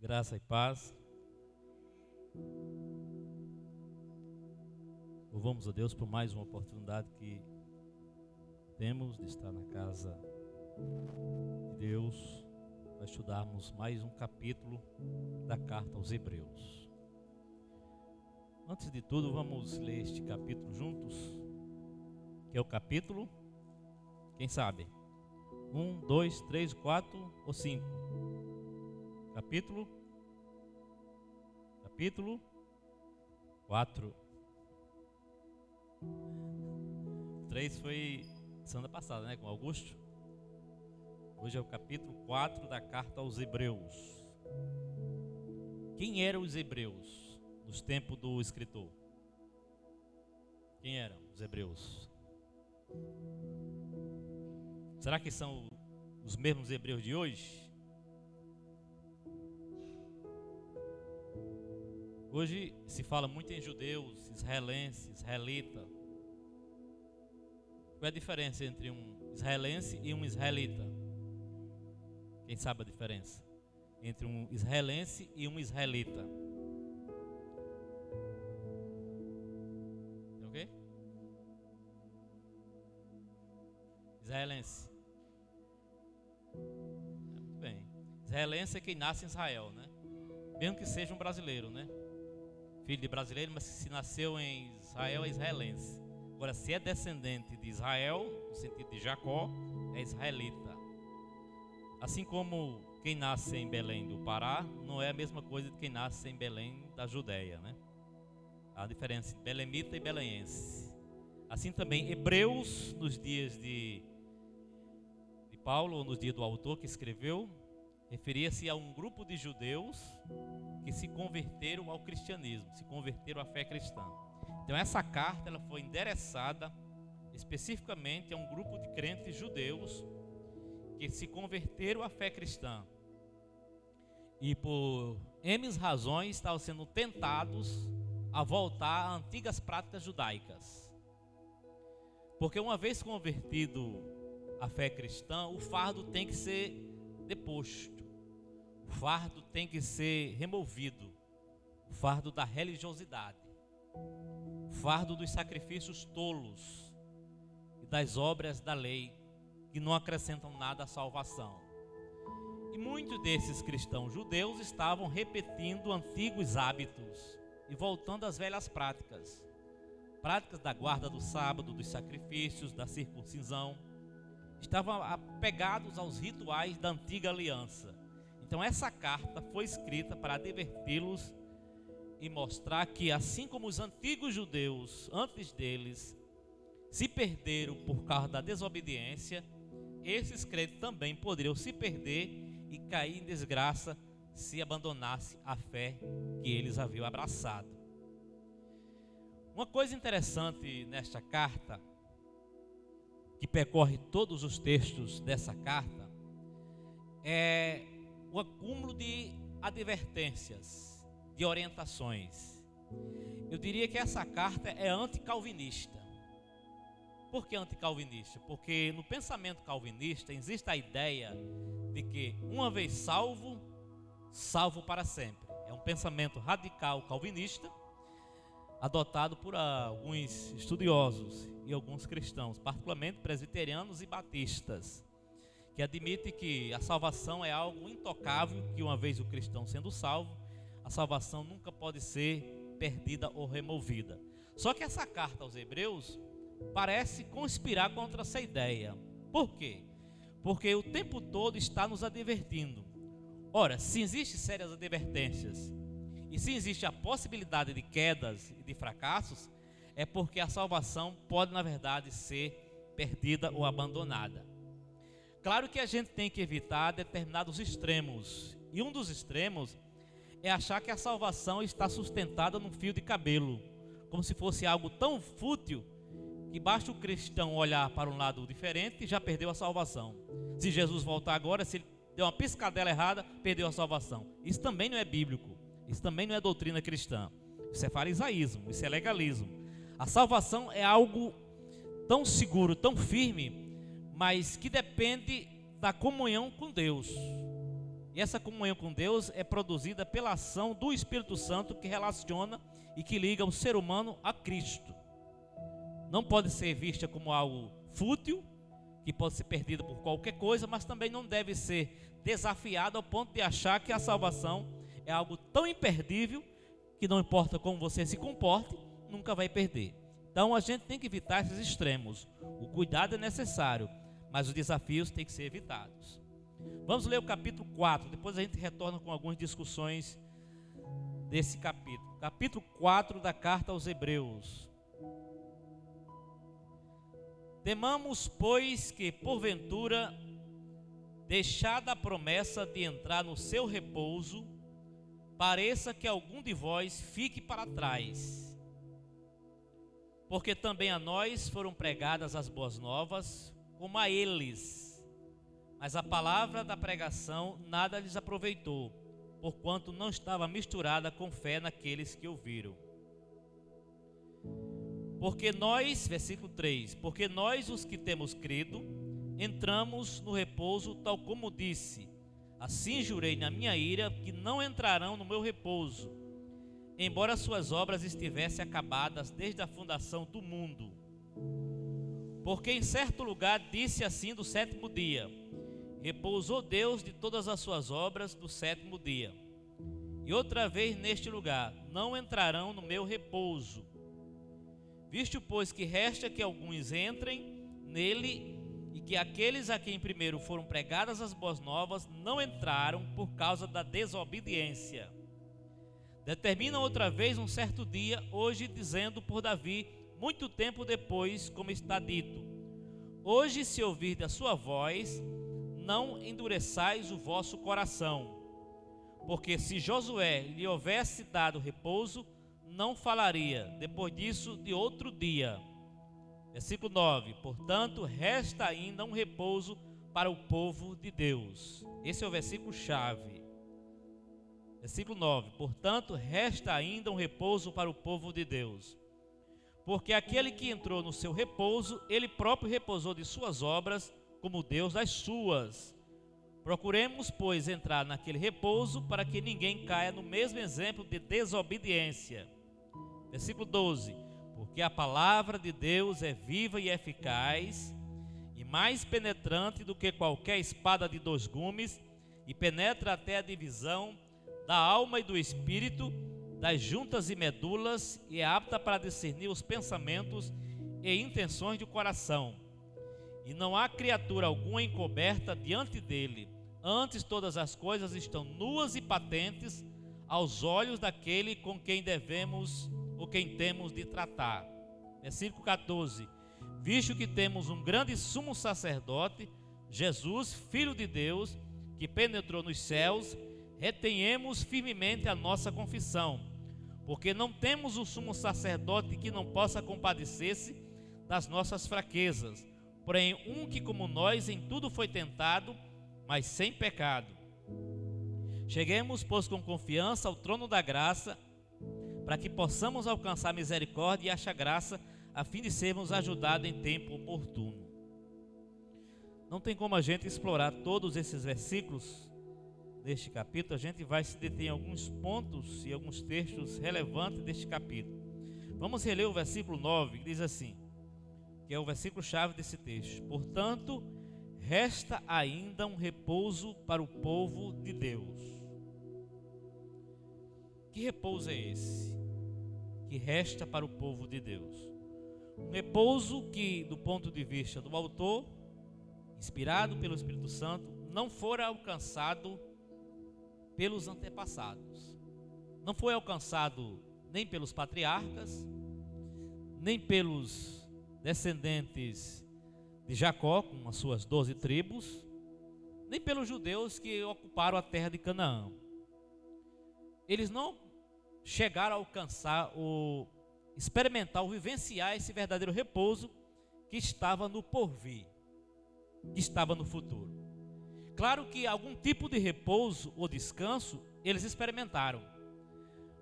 Graça e paz. Louvamos a Deus por mais uma oportunidade que temos de estar na casa de Deus para estudarmos mais um capítulo da carta aos Hebreus. Antes de tudo, vamos ler este capítulo juntos, que é o capítulo, quem sabe? 1, 2, 3, 4 ou 5? Capítulo 4. 3 foi semana passada, né, com Augusto. Hoje é o capítulo 4 da carta aos Hebreus. Quem eram os hebreus nos tempos do escritor? Quem eram os hebreus? Será que são os mesmos hebreus de hoje? Hoje se fala muito em judeus, israelense, israelita. Qual é a diferença entre um israelense e um israelita? Quem sabe a diferença entre um israelense e um israelita? É o quê? Israelense. Muito bem. Israelense é quem nasce em Israel, né? Mesmo que seja um brasileiro, né? Filho de brasileiro, mas se nasceu em Israel é israelense. Agora, se é descendente de Israel, no sentido de Jacó, é israelita. Assim como quem nasce em Belém do Pará, não é a mesma coisa de quem nasce em Belém da Judéia, né? Há a diferença entre belemita e belenense. Assim também, hebreus, nos dias de Paulo, ou nos dias do autor que escreveu, referia-se a um grupo de judeus que se converteram ao cristianismo, se converteram à fé cristã. Então essa carta ela foi endereçada especificamente a um grupo de crentes judeus que se converteram à fé cristã e por N razões estavam sendo tentados a voltar a antigas práticas judaicas. Porque uma vez convertido à fé cristã, o fardo tem que ser deposto. O fardo tem que ser removido. O fardo da religiosidade. O fardo dos sacrifícios tolos e das obras da lei que não acrescentam nada à salvação. E muitos desses cristãos judeus estavam repetindo antigos hábitos e voltando às velhas práticas. Práticas da guarda do sábado, dos sacrifícios, da circuncisão. Estavam apegados aos rituais da antiga aliança. Então essa carta foi escrita para adverti-los e mostrar que assim como os antigos judeus antes deles se perderam por causa da desobediência, esses crentes também poderiam se perder e cair em desgraça se abandonasse a fé que eles haviam abraçado. Uma coisa interessante nesta carta, que percorre todos os textos dessa carta, é o acúmulo de advertências, de orientações. Eu diria que essa carta é anticalvinista. Por que anticalvinista? Porque no pensamento calvinista existe a ideia de que uma vez salvo, salvo para sempre. É um pensamento radical calvinista, adotado por alguns estudiosos e alguns cristãos, particularmente presbiterianos e batistas, que admite que a salvação é algo intocável, que uma vez o cristão sendo salvo, a salvação nunca pode ser perdida ou removida. Só que essa carta aos Hebreus parece conspirar contra essa ideia. Por quê? Porque o tempo todo está nos advertindo. Ora, se existem sérias advertências e se existe a possibilidade de quedas e de fracassos, é porque a salvação pode, na verdade, ser perdida ou abandonada. Claro que a gente tem que evitar determinados extremos. E um dos extremos é achar que a salvação está sustentada num fio de cabelo, como se fosse algo tão fútil que basta o cristão olhar para um lado diferente e já perdeu a salvação. Se Jesus voltar agora, se ele deu uma piscadela errada, perdeu a salvação. Isso também não é bíblico. Isso também não é doutrina cristã. Isso é farisaísmo, isso é legalismo. A salvação é algo tão seguro, tão firme, mas que depende da comunhão com Deus. E essa comunhão com Deus é produzida pela ação do Espírito Santo, que relaciona e que liga o ser humano a Cristo. Não pode ser vista como algo fútil, que pode ser perdido por qualquer coisa, mas também não deve ser desafiado ao ponto de achar que a salvação é algo tão imperdível que não importa como você se comporte, nunca vai perder. Então a gente tem que evitar esses extremos. O cuidado é necessário, mas os desafios têm que ser evitados. Vamos ler o capítulo 4, depois a gente retorna com algumas discussões desse capítulo. Capítulo 4 da carta aos Hebreus. Temamos, pois, que porventura, deixada a promessa de entrar no seu repouso, pareça que algum de vós fique para trás. Porque também a nós foram pregadas as boas novas, como a eles. Mas a palavra da pregação nada lhes aproveitou, porquanto não estava misturada com fé naqueles que ouviram. Porque nós, versículo 3, porque nós os que temos crido, entramos no repouso, tal como disse, assim jurei na minha ira que não entrarão no meu repouso, embora suas obras estivessem acabadas desde a fundação do mundo. Porque em certo lugar disse assim do sétimo dia, repousou Deus de todas as suas obras do sétimo dia. E outra vez neste lugar, não entrarão no meu repouso. Visto, pois, que resta que alguns entrem nele, e que aqueles a quem primeiro foram pregadas as boas novas não entraram por causa da desobediência. Determina outra vez um certo dia, hoje, dizendo por Davi, muito tempo depois, como está dito: hoje, se ouvirdes a sua voz, não endureçais o vosso coração. Porque se Josué lhe houvesse dado repouso, não falaria, depois disso, de outro dia. Versículo 9, portanto, resta ainda um repouso para o povo de Deus. Esse é o versículo chave. Versículo 9, portanto, resta ainda um repouso para o povo de Deus. Porque aquele que entrou no seu repouso, ele próprio repousou de suas obras, como Deus das suas. Procuremos, pois, entrar naquele repouso, para que ninguém caia no mesmo exemplo de desobediência. Versículo 12, porque a palavra de Deus é viva e eficaz, e mais penetrante do que qualquer espada de dois gumes, e penetra até a divisão da alma e do espírito, das juntas e medulas, e é apta para discernir os pensamentos e intenções do coração. E não há criatura alguma encoberta diante dele, antes todas as coisas estão nuas e patentes aos olhos daquele com quem devemos ou quem temos de tratar. Versículo 14, visto que temos um grande sumo sacerdote, Jesus, Filho de Deus, que penetrou nos céus, retenhamos firmemente a nossa confissão, porque não temos um sumo sacerdote que não possa compadecer-se das nossas fraquezas, porém um que como nós em tudo foi tentado, mas sem pecado. Cheguemos, pois, com confiança ao trono da graça, para que possamos alcançar misericórdia e achar graça, a fim de sermos ajudados em tempo oportuno. Não tem como a gente explorar todos esses versículos deste capítulo. A gente vai se deter em alguns pontos e alguns textos relevantes deste capítulo. Vamos reler o versículo 9, que diz assim, que é o versículo chave desse texto. Portanto, resta ainda um repouso para o povo de Deus. Que repouso é esse que resta para o povo de Deus? Um repouso que, do ponto de vista do autor, inspirado pelo Espírito Santo, não fora alcançado pelos antepassados. Não foi alcançado nem pelos patriarcas, nem pelos descendentes de Jacó, com as suas 12 tribos, nem pelos judeus que ocuparam a terra de Canaã. Eles não chegaram a alcançar ou experimentar ou vivenciar esse verdadeiro repouso que estava no porvir, que estava no futuro. Claro que algum tipo de repouso ou descanso eles experimentaram,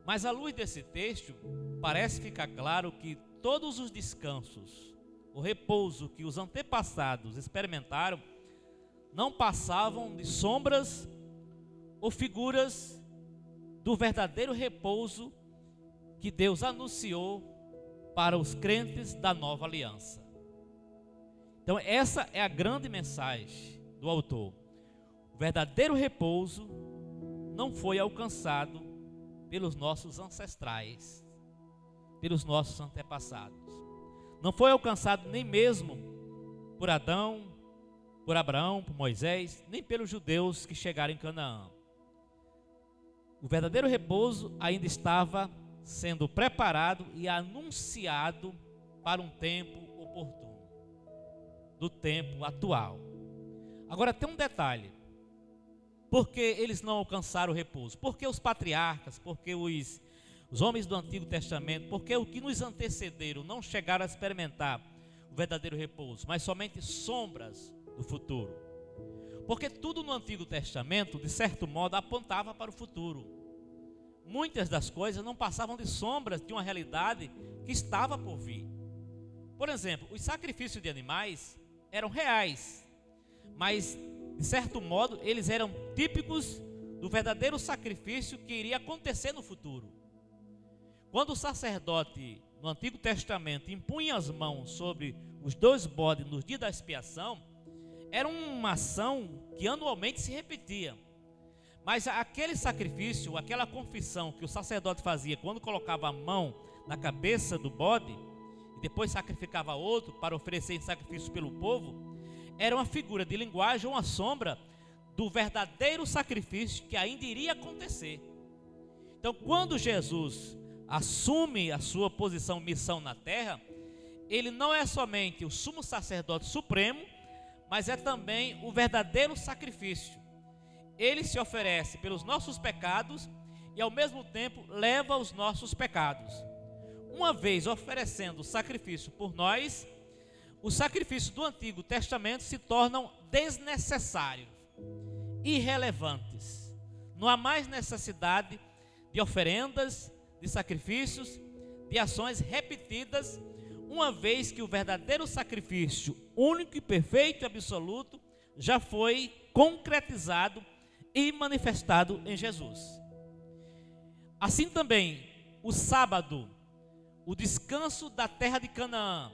mas à luz desse texto parece ficar claro que todos os descansos, o repouso que os antepassados experimentaram, não passavam de sombras ou figuras do verdadeiro repouso que Deus anunciou para os crentes da nova aliança. Então essa é a grande mensagem do autor. O verdadeiro repouso não foi alcançado pelos nossos ancestrais, pelos nossos antepassados. Não foi alcançado nem mesmo por Adão, por Abraão, por Moisés, nem pelos judeus que chegaram em Canaã. O verdadeiro repouso ainda estava sendo preparado e anunciado para um tempo oportuno, do tempo atual. Agora tem um detalhe: por que eles não alcançaram o repouso? Porque os patriarcas, porque os homens do Antigo Testamento, porque o que nos antecederam não chegaram a experimentar o verdadeiro repouso, mas somente sombras do futuro. Porque tudo no Antigo Testamento, de certo modo, apontava para o futuro. Muitas das coisas não passavam de sombras de uma realidade que estava por vir. Por exemplo, os sacrifícios de animais eram reais, mas de certo modo eles eram típicos do verdadeiro sacrifício que iria acontecer no futuro. Quando o sacerdote no Antigo Testamento impunha as mãos sobre os 2 bodes no dia da expiação, era uma ação que anualmente se repetia. Mas aquele sacrifício, aquela confissão que o sacerdote fazia quando colocava a mão na cabeça do bode e depois sacrificava outro para oferecer em sacrifício pelo povo, era uma figura de linguagem, uma sombra do verdadeiro sacrifício que ainda iria acontecer. Então, quando Jesus assume a sua posição, missão na terra, ele não é somente o sumo sacerdote supremo, mas é também o verdadeiro sacrifício. Ele se oferece pelos nossos pecados e ao mesmo tempo leva os nossos pecados. Uma vez oferecendo o sacrifício por nós, os sacrifícios do Antigo Testamento se tornam desnecessários, irrelevantes. Não há mais necessidade de oferendas, de sacrifícios, de ações repetidas, uma vez que o verdadeiro sacrifício, único e perfeito e absoluto, já foi concretizado e manifestado em Jesus. Assim também, o sábado, o descanso da terra de Canaã,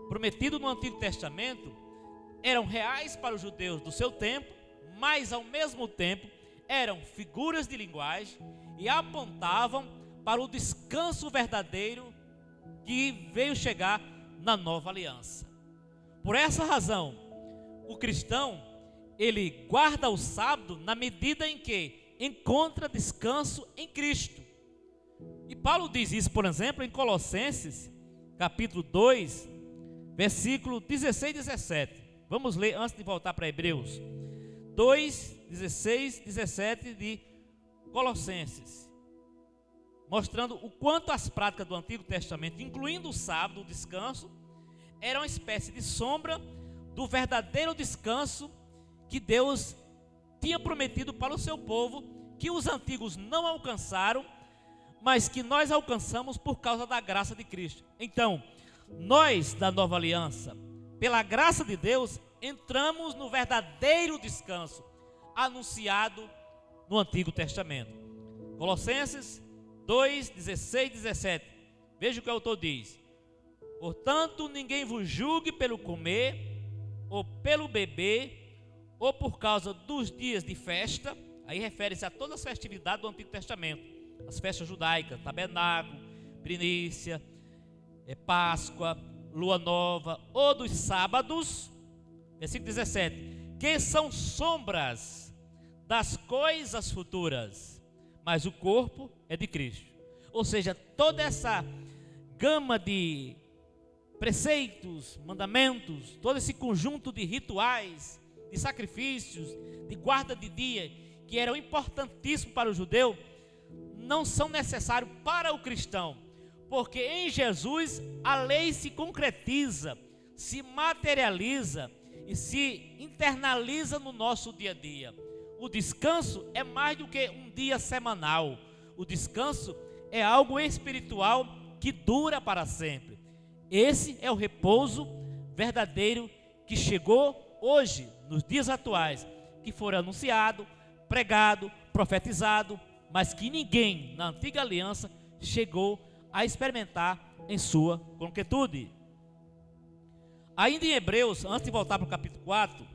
prometido no Antigo Testamento, eram reais para os judeus do seu tempo, mas ao mesmo tempo eram figuras de linguagem e apontavam para o descanso verdadeiro que veio chegar na nova aliança. Por essa razão, o cristão, ele guarda o sábado na medida em que encontra descanso em Cristo. E Paulo diz isso, por exemplo, em Colossenses, capítulo 2, versículo 16 e 17. Vamos ler antes de voltar para Hebreus. 2, 16, 17 de Colossenses. Mostrando o quanto as práticas do Antigo Testamento, incluindo o sábado, o descanso, eram uma espécie de sombra do verdadeiro descanso que Deus tinha prometido para o seu povo, que os antigos não alcançaram, mas que nós alcançamos por causa da graça de Cristo. Então, nós da nova aliança, pela graça de Deus, entramos no verdadeiro descanso anunciado no Antigo Testamento. Colossenses 2, 16 e 17. Veja o que o autor diz: portanto, ninguém vos julgue pelo comer, ou pelo beber, ou por causa dos dias de festa. Aí refere-se a todas as festividades do Antigo Testamento, as festas judaicas, tabernáculo, primícia, Páscoa, lua nova, ou dos sábados, versículo 17, que são sombras das coisas futuras, mas o corpo é de Cristo. Ou seja, toda essa gama de preceitos, mandamentos, todo esse conjunto de rituais, de sacrifícios, de guarda de dia, que eram importantíssimos para o judeu, não são necessários para o cristão, porque em Jesus a lei se concretiza, se materializa e se internaliza no nosso dia a dia. O descanso é mais do que um dia semanal. O descanso é algo espiritual que dura para sempre. Esse é o repouso verdadeiro que chegou hoje, nos dias atuais, que foi anunciado, pregado, profetizado, mas que ninguém na antiga aliança chegou a experimentar em sua concretude. Ainda em Hebreus, antes de voltar para o capítulo 4,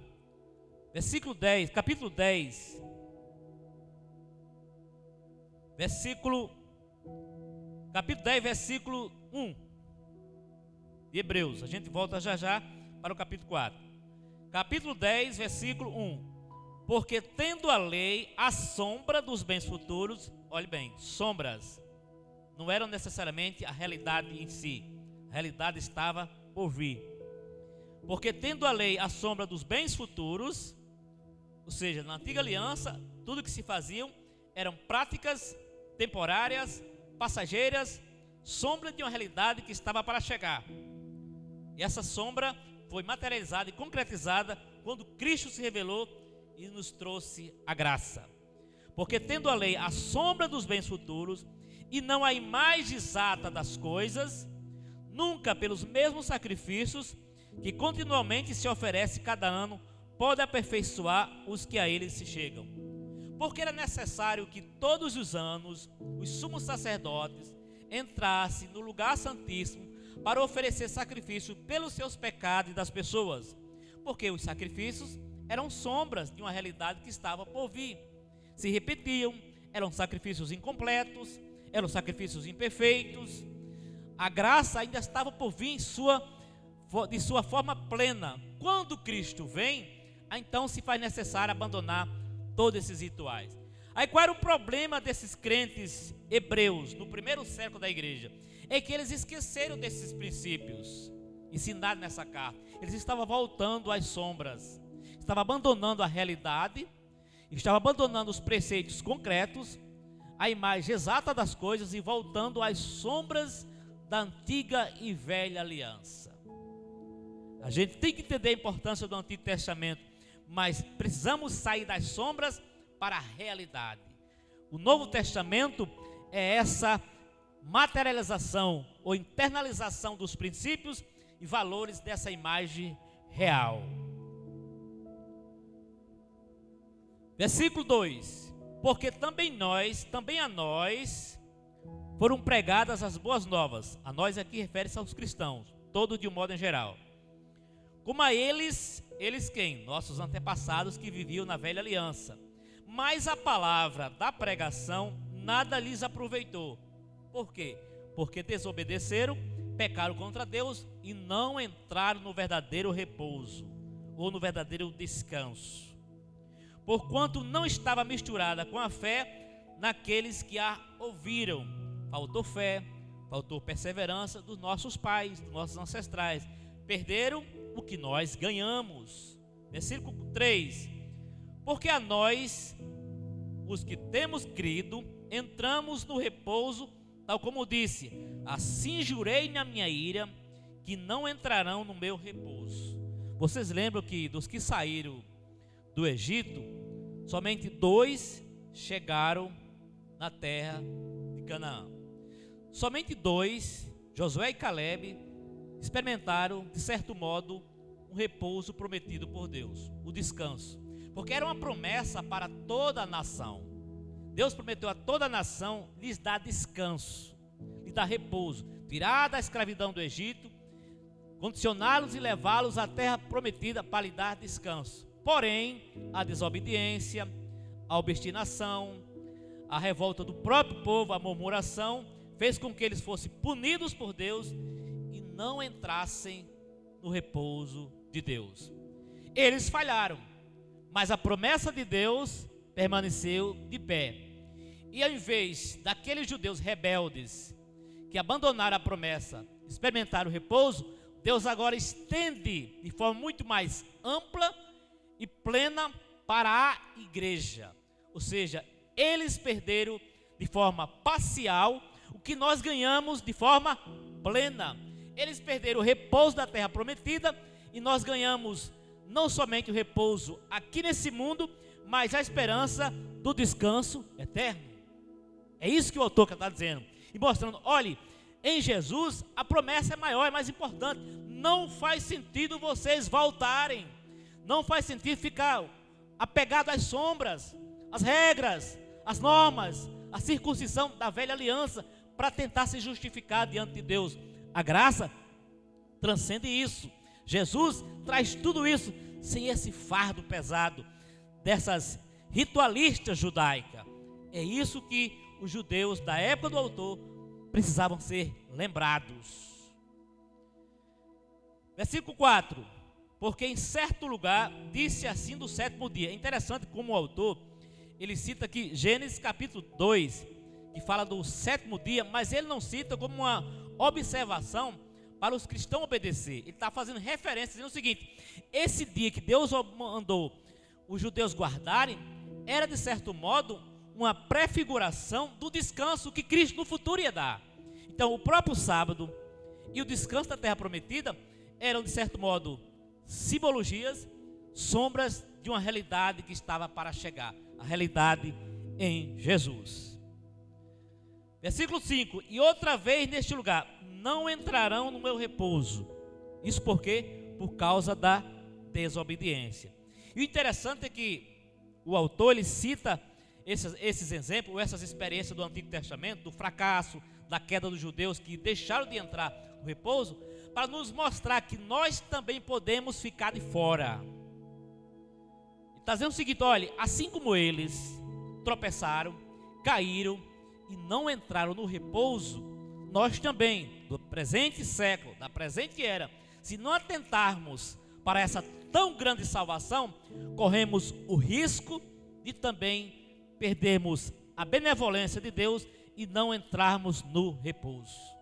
versículo 10, capítulo 10, capítulo 10, versículo 1 de Hebreus. A gente volta já para o capítulo 4. Capítulo 10, versículo 1. Porque tendo a lei a sombra dos bens futuros, olhe bem, sombras, não eram necessariamente a realidade em si, a realidade estava por vir. Porque tendo a lei a sombra dos bens futuros, ou seja, na antiga aliança, tudo que se faziam eram práticas temporárias, passageiras, sombra de uma realidade que estava para chegar. E essa sombra foi materializada e concretizada quando Cristo se revelou e nos trouxe a graça. Porque tendo a lei a sombra dos bens futuros e não a imagem exata das coisas, nunca pelos mesmos sacrifícios que continuamente se oferece cada ano pode aperfeiçoar os que a ele se chegam. Porque era necessário que todos os anos os sumos sacerdotes entrassem no lugar santíssimo para oferecer sacrifício pelos seus pecados e das pessoas, porque os sacrifícios eram sombras de uma realidade que estava por vir, se repetiam, eram sacrifícios incompletos, eram sacrifícios imperfeitos. A graça ainda estava por vir de sua forma plena. Quando Cristo vem, então se faz necessário abandonar todos esses rituais. Aí qual era o problema desses crentes hebreus no primeiro século da igreja? É que eles esqueceram desses princípios ensinados nessa carta. Eles estavam voltando às sombras, estavam abandonando a realidade, estavam abandonando os preceitos concretos, a imagem exata das coisas e voltando às sombras da antiga e velha aliança. A gente tem que entender a importância do Antigo Testamento, mas precisamos sair das sombras para a realidade. O Novo Testamento é essa materialização ou internalização dos princípios e valores dessa imagem real. Versículo 2: porque também a nós foram pregadas as boas novas. A nós aqui refere-se aos cristãos, todo de um modo em geral. Como a eles quem? Nossos antepassados que viviam na velha aliança. Mas a palavra da pregação nada lhes aproveitou. Por quê? Porque desobedeceram, pecaram contra Deus e não entraram no verdadeiro repouso, ou no verdadeiro descanso. Porquanto não estava misturada com a fé naqueles que a ouviram. Faltou fé, faltou perseverança dos nossos pais, dos nossos ancestrais. Perderam o que nós ganhamos. Versículo 3: porque a nós, os que temos crido, entramos no repouso, tal como disse: assim jurei na minha ira, que não entrarão no meu repouso. Vocês lembram que dos que saíram do Egito, somente 2 chegaram na terra de Canaã. Somente 2, Josué e Caleb, experimentaram, de certo modo, um repouso prometido por Deus, o descanso, porque era uma promessa para toda a nação. Deus prometeu a toda a nação lhes dar descanso, lhes dar repouso, tirar da escravidão do Egito, condicioná-los e levá-los à terra prometida para lhe dar descanso. Porém, a desobediência, a obstinação, a revolta do próprio povo, a murmuração, fez com que eles fossem punidos por Deus e não entrassem no repouso de Deus. Eles falharam, mas a promessa de Deus permaneceu de pé. E ao invés daqueles judeus rebeldes que abandonaram a promessa, experimentaram o repouso, Deus agora estende de forma muito mais ampla e plena para a igreja. Ou seja, eles perderam de forma parcial o que nós ganhamos de forma plena. Eles perderam o repouso da terra prometida e nós ganhamos não somente o repouso aqui nesse mundo, mas a esperança do descanso eterno. É isso que o autor está dizendo e mostrando: olhe, em Jesus a promessa é maior, é mais importante. Não faz sentido vocês voltarem, não faz sentido ficar apegado às sombras, às regras, as normas, a circuncisão da velha aliança para tentar se justificar diante de Deus. A graça transcende isso. Jesus traz tudo isso sem esse fardo pesado dessas ritualistas judaicas. É isso que os judeus da época do autor precisavam ser lembrados. Versículo 4: porque em certo lugar disse assim do sétimo dia. É interessante como o autor, ele cita aqui Gênesis capítulo 2, que fala do sétimo dia, mas ele não cita como uma observação para os cristãos obedecer. Ele está fazendo referência, dizendo o seguinte: esse dia que Deus mandou os judeus guardarem, era de certo modo uma prefiguração do descanso que Cristo no futuro ia dar. Então o próprio sábado e o descanso da terra prometida eram de certo modo simbologias, sombras de uma realidade que estava para chegar, a realidade em Jesus. Versículo 5: e outra vez neste lugar não entrarão no meu repouso. Isso por quê? Por causa da desobediência. E o interessante é que o autor ele cita esses exemplos, essas experiências do Antigo Testamento, do fracasso, da queda dos judeus que deixaram de entrar no repouso, para nos mostrar que nós também podemos ficar de fora. Está dizendo o seguinte: olha, assim como eles tropeçaram, caíram e não entraram no repouso, nós também, do presente século, da presente era, se não atentarmos para essa tão grande salvação, corremos o risco de também perdermos a benevolência de Deus e não entrarmos no repouso.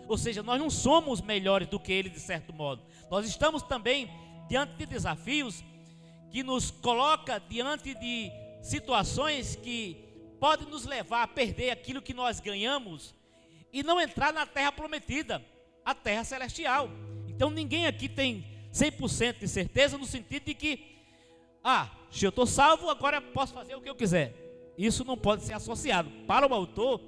Ou seja, nós não somos melhores do que ele, de certo modo. Nós estamos também diante de desafios que nos coloca diante de situações que podem nos levar a perder aquilo que nós ganhamos e não entrar na terra prometida, a terra celestial. Então ninguém aqui tem 100% de certeza no sentido de que, se eu estou salvo, agora posso fazer o que eu quiser. Isso não pode ser associado. Para o autor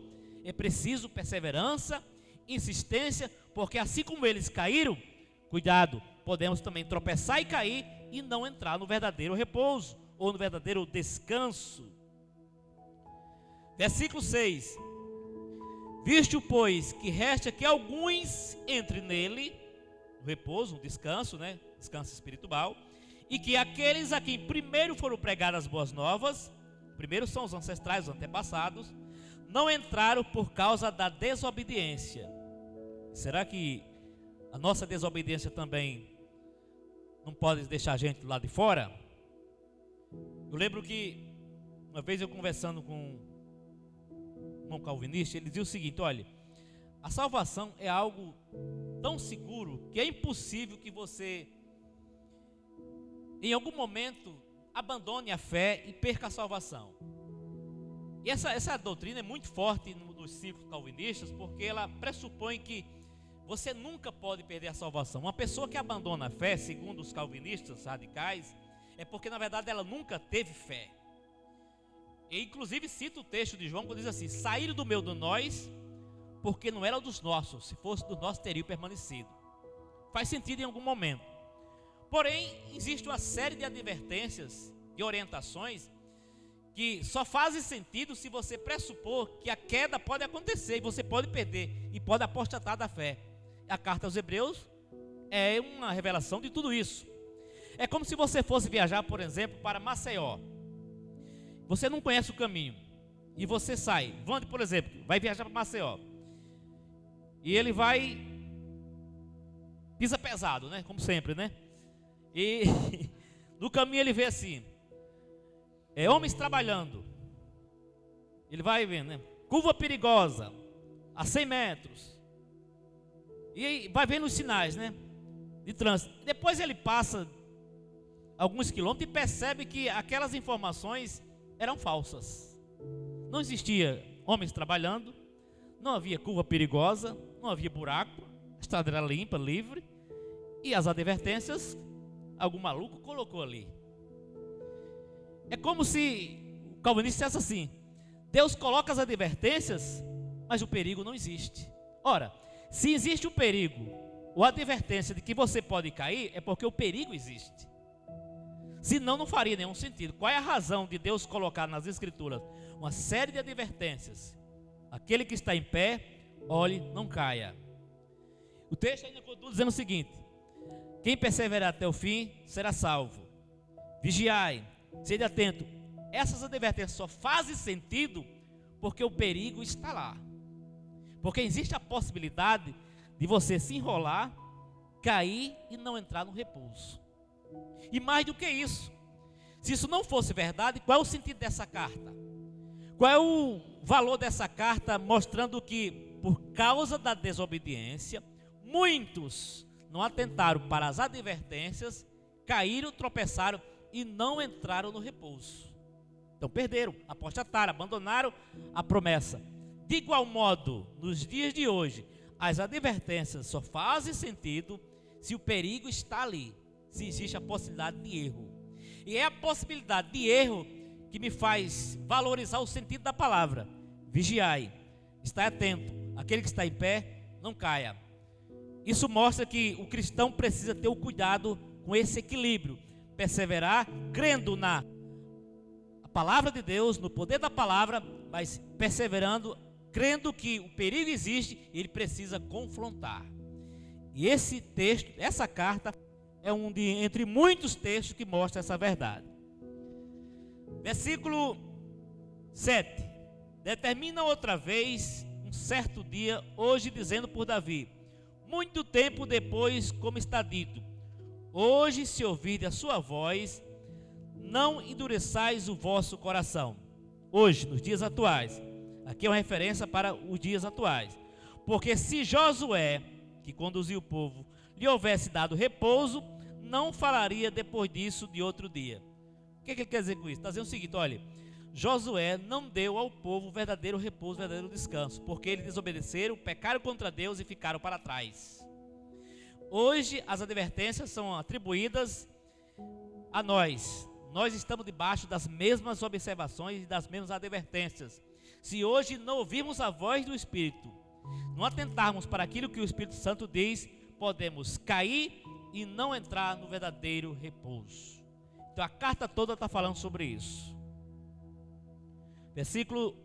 é preciso perseverança, insistência, porque assim como eles caíram, cuidado, podemos também tropeçar e cair e não entrar no verdadeiro repouso ou no verdadeiro descanso. Versículo 6: visto, pois, que resta que alguns entrem nele, no repouso, no descanso, descanso espiritual, e que aqueles a quem primeiro foram pregadas as boas novas, primeiro são os ancestrais, os antepassados, não entraram por causa da desobediência. Será que a nossa desobediência também não pode deixar a gente lá de fora? Eu lembro que uma vez eu conversando com um irmão calvinista, ele dizia o seguinte: olha, a salvação é algo tão seguro que é impossível que você em algum momento abandone a fé e perca a salvação. E essa doutrina é muito forte nos círculos calvinistas, porque ela pressupõe que você nunca pode perder a salvação. Uma pessoa que abandona a fé, segundo os calvinistas radicais, é porque na verdade ela nunca teve fé. E inclusive cita o texto de João quando diz assim: saíram do meio de nós, porque não era dos nossos, se fosse dos nossos teriam permanecido. Faz sentido em algum momento. Porém, existe uma série de advertências, de orientações, que só fazem sentido se você pressupor que a queda pode acontecer e você pode perder e pode apostatar da fé. A carta aos Hebreus é uma revelação de tudo isso. É como se você fosse viajar, por exemplo, para Maceió. Você não conhece o caminho e você sai. Vande, por exemplo, vai viajar para Maceió e ele vai pisa pesado, como sempre, E no caminho ele vê assim, homens trabalhando. Ele vai vendo, curva perigosa, a 100 metros. E aí vai vendo os sinais, de trânsito. Depois ele passa alguns quilômetros e percebe que aquelas informações eram falsas. Não existia homens trabalhando, não havia curva perigosa, não havia buraco, a estrada era limpa, livre. E as advertências, algum maluco colocou ali. É como se o calvinista dissesse assim: Deus coloca as advertências, mas o perigo não existe. Ora, se existe um perigo ou a advertência de que você pode cair, é porque o perigo existe. Senão não faria nenhum sentido. Qual é a razão de Deus colocar nas Escrituras uma série de advertências? Aquele que está em pé, olhe, não caia. O texto ainda continua dizendo o seguinte: quem perseverar até o fim será salvo. Vigiai, sede atento. Essas advertências só fazem sentido porque o perigo está lá. Porque existe a possibilidade de você se enrolar, cair e não entrar no repouso. E mais do que isso, se isso não fosse verdade, qual é o sentido dessa carta? Qual é o valor dessa carta mostrando que, por causa da desobediência, muitos não atentaram para as advertências, caíram, tropeçaram e não entraram no repouso. Então perderam, apostataram, abandonaram a promessa. De igual modo, nos dias de hoje, as advertências só fazem sentido se o perigo está ali, se existe a possibilidade de erro. E é a possibilidade de erro que me faz valorizar o sentido da palavra. Vigiai, está atento, aquele que está em pé, não caia. Isso mostra que o cristão precisa ter o cuidado com esse equilíbrio, perseverar crendo na palavra de Deus, no poder da palavra, mas perseverando, crendo que o perigo existe e ele precisa confrontar. E esse texto, essa carta, é um entre muitos textos que mostra essa verdade. Versículo 7. Determina outra vez um certo dia, hoje dizendo por Davi: muito tempo depois, como está dito, hoje se ouvir a sua voz, não endureçais o vosso coração. Hoje, nos dias atuais. Aqui é uma referência para os dias atuais. Porque se Josué, que conduziu o povo, lhe houvesse dado repouso, não falaria depois disso de outro dia. O que ele quer dizer com isso? Está dizendo o seguinte: olha, Josué não deu ao povo verdadeiro repouso, verdadeiro descanso, porque eles desobedeceram, pecaram contra Deus e ficaram para trás. Hoje as advertências são atribuídas a nós. Nós estamos debaixo das mesmas observações e das mesmas advertências. Se hoje não ouvirmos a voz do Espírito, não atentarmos para aquilo que o Espírito Santo diz, podemos cair e não entrar no verdadeiro repouso. Então a carta toda está falando sobre isso. Versículo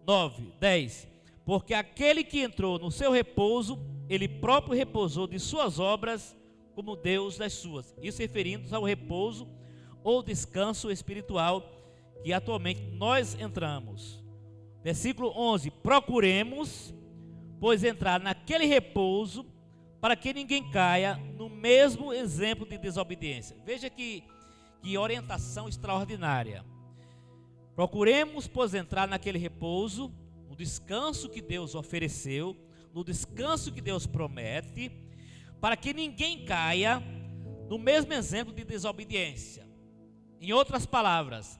9, 10. Porque aquele que entrou no seu repouso, ele próprio repousou de suas obras, como Deus das suas. Isso referindo-se ao repouso ou descanso espiritual que atualmente nós entramos. Versículo 11. Procuremos, pois, entrar naquele repouso, para que ninguém caia no mesmo exemplo de desobediência. Veja que orientação extraordinária. Procuremos, pois, entrar naquele repouso, no descanso que Deus ofereceu, no descanso que Deus promete, para que ninguém caia no mesmo exemplo de desobediência. Em outras palavras,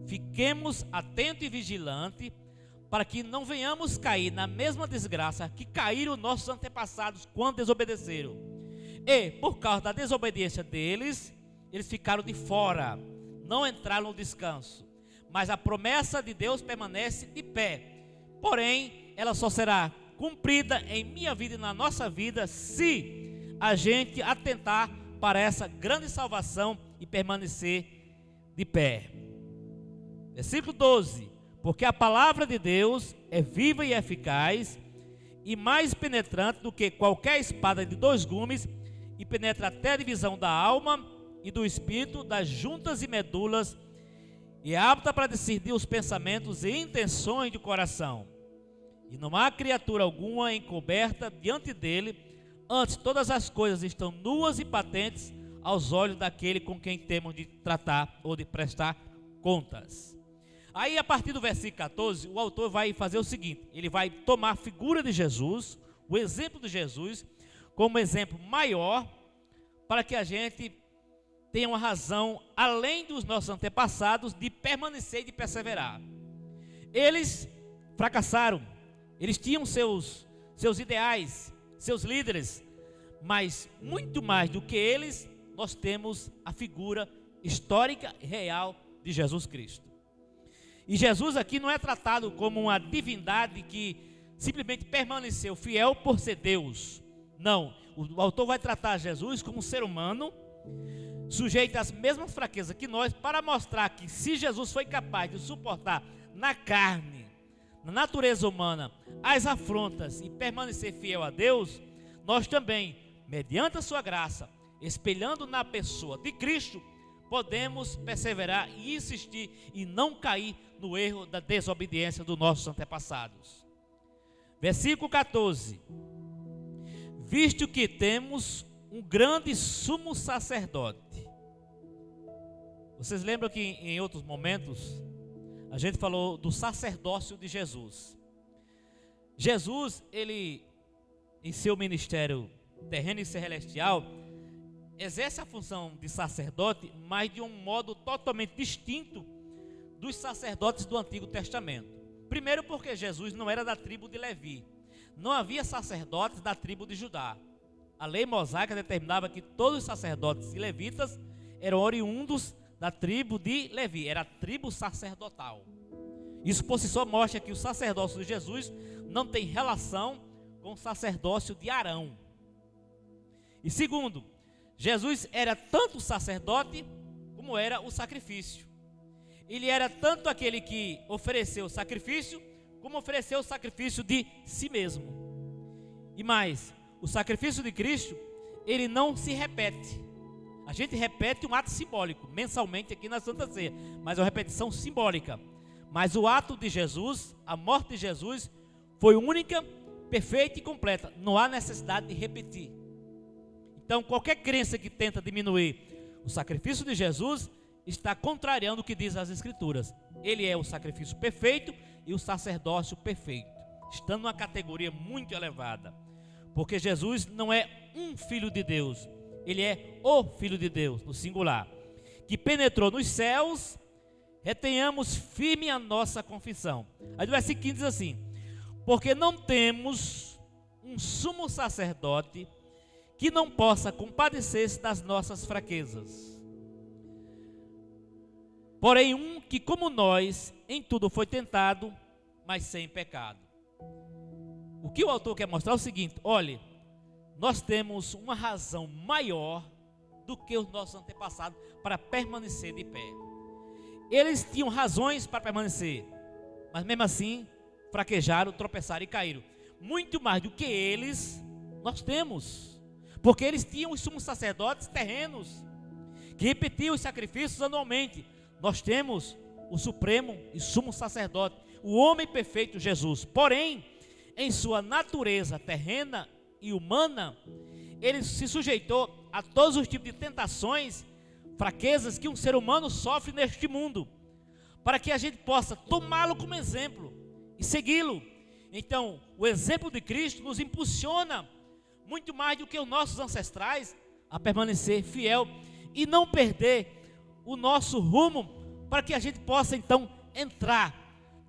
fiquemos atentos e vigilantes, para que não venhamos cair na mesma desgraça que caíram nossos antepassados quando desobedeceram. E, por causa da desobediência deles, eles ficaram de fora, não entraram no descanso. Mas a promessa de Deus permanece de pé. Porém, ela só será cumprida em minha vida e na nossa vida se a gente atentar para essa grande salvação e permanecer de pé. Versículo 12. Porque a palavra de Deus é viva e eficaz e mais penetrante do que qualquer espada de dois gumes, e penetra até a divisão da alma e do espírito, das juntas e medulas, e é apta para discernir os pensamentos e intenções do coração. E não há criatura alguma encoberta diante dele, antes todas as coisas estão nuas e patentes aos olhos daquele com quem temos de tratar ou de prestar contas. Aí, a partir do versículo 14, o autor vai fazer o seguinte: ele vai tomar a figura de Jesus, o exemplo de Jesus, como exemplo maior, para que a gente tenha uma razão, além dos nossos antepassados, de permanecer e de perseverar. Eles fracassaram, eles tinham seus ideais, seus líderes, mas muito mais do que eles, nós temos a figura histórica e real de Jesus Cristo. E Jesus aqui não é tratado como uma divindade que simplesmente permaneceu fiel por ser Deus. Não, o autor vai tratar Jesus como um ser humano sujeito às mesmas fraquezas que nós, para mostrar que se Jesus foi capaz de suportar na carne, na natureza humana, as afrontas e permanecer fiel a Deus, nós também, mediante a sua graça, espelhando na pessoa de Cristo, podemos perseverar e insistir e não cair no erro da desobediência dos nossos antepassados. Versículo 14. Visto que temos um grande sumo sacerdote. Vocês lembram que em outros momentos a gente falou do sacerdócio de Jesus. Jesus, ele, em seu ministério terreno e celestial, exerce a função de sacerdote, mas de um modo totalmente distinto dos sacerdotes do Antigo Testamento. Primeiro porque Jesus não era da tribo de Levi. Não havia sacerdotes da tribo de Judá. A lei mosaica determinava que todos os sacerdotes e levitas eram oriundos da tribo de Levi, era a tribo sacerdotal. Isso por si só mostra que o sacerdócio de Jesus não tem relação com o sacerdócio de Arão. E segundo, Jesus era tanto o sacerdote como era o sacrifício. Ele era tanto aquele que ofereceu o sacrifício, como ofereceu o sacrifício de si mesmo. E mais, o sacrifício de Cristo, ele não se repete. A gente repete um ato simbólico, mensalmente aqui na Santa Ceia, mas é uma repetição simbólica. Mas o ato de Jesus, a morte de Jesus, foi única, perfeita e completa. Não há necessidade de repetir. Então, qualquer crença que tenta diminuir o sacrifício de Jesus, está contrariando o que diz as Escrituras. Ele é o sacrifício perfeito e o sacerdócio perfeito, estando numa categoria muito elevada. Porque Jesus não é um filho de Deus, ele é o Filho de Deus, no singular, que penetrou nos céus. Retenhamos firme a nossa confissão. Aí no versículo 15 diz assim: porque não temos um sumo sacerdote que não possa compadecer-se das nossas fraquezas, porém um que como nós em tudo foi tentado, mas sem pecado. O que o autor quer mostrar é o seguinte: olhe, nós temos uma razão maior do que os nossos antepassados para permanecer de pé. Eles tinham razões para permanecer, mas mesmo assim fraquejaram, tropeçaram e caíram. Muito mais do que eles, nós temos, porque eles tinham os sumos sacerdotes terrenos, que repetiam os sacrifícios anualmente. Nós temos o supremo e sumo sacerdote, o homem perfeito Jesus. Porém, em sua natureza terrena e humana, ele se sujeitou a todos os tipos de tentações, fraquezas que um ser humano sofre neste mundo, para que a gente possa tomá-lo como exemplo e segui-lo. Então, o exemplo de Cristo nos impulsiona muito mais do que os nossos ancestrais a permanecer fiel e não perder o nosso rumo, para que a gente possa então entrar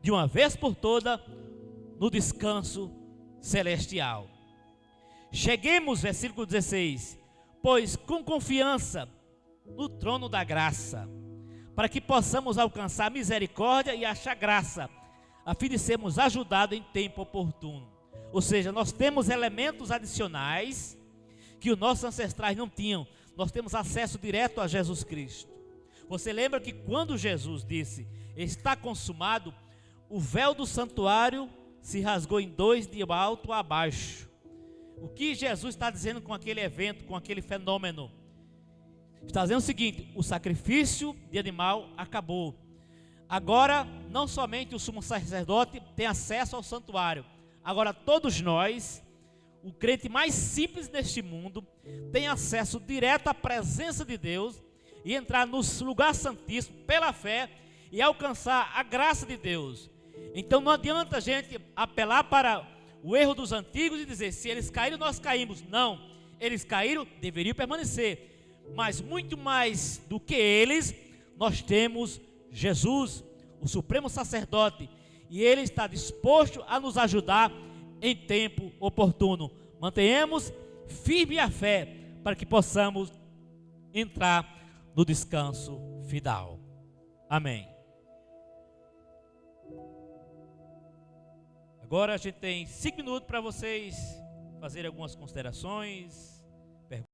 de uma vez por toda no descanso celestial. Cheguemos, versículo 16, pois com confiança no trono da graça, para que possamos alcançar misericórdia e achar graça, a fim de sermos ajudados em tempo oportuno. Ou seja, nós temos elementos adicionais que os nossos ancestrais não tinham. Nós temos acesso direto a Jesus Cristo. Você lembra que quando Jesus disse, está consumado, o véu do santuário se rasgou em dois, de alto a baixo. O que Jesus está dizendo com aquele evento, com aquele fenômeno? Está dizendo o seguinte: o sacrifício de animal acabou. Agora, não somente o sumo sacerdote tem acesso ao santuário. Agora todos nós, o crente mais simples neste mundo, tem acesso direto à presença de Deus e entrar no lugar santíssimo pela fé e alcançar a graça de Deus. Então não adianta a gente apelar para o erro dos antigos e dizer, se eles caíram, nós caímos. Não, eles caíram, deveriam permanecer. Mas muito mais do que eles, nós temos Jesus, o supremo sacerdote, e ele está disposto a nos ajudar em tempo oportuno. Mantenhamos firme a fé para que possamos entrar no descanso final. Amém. Agora a gente tem 5 minutos para vocês fazerem algumas considerações.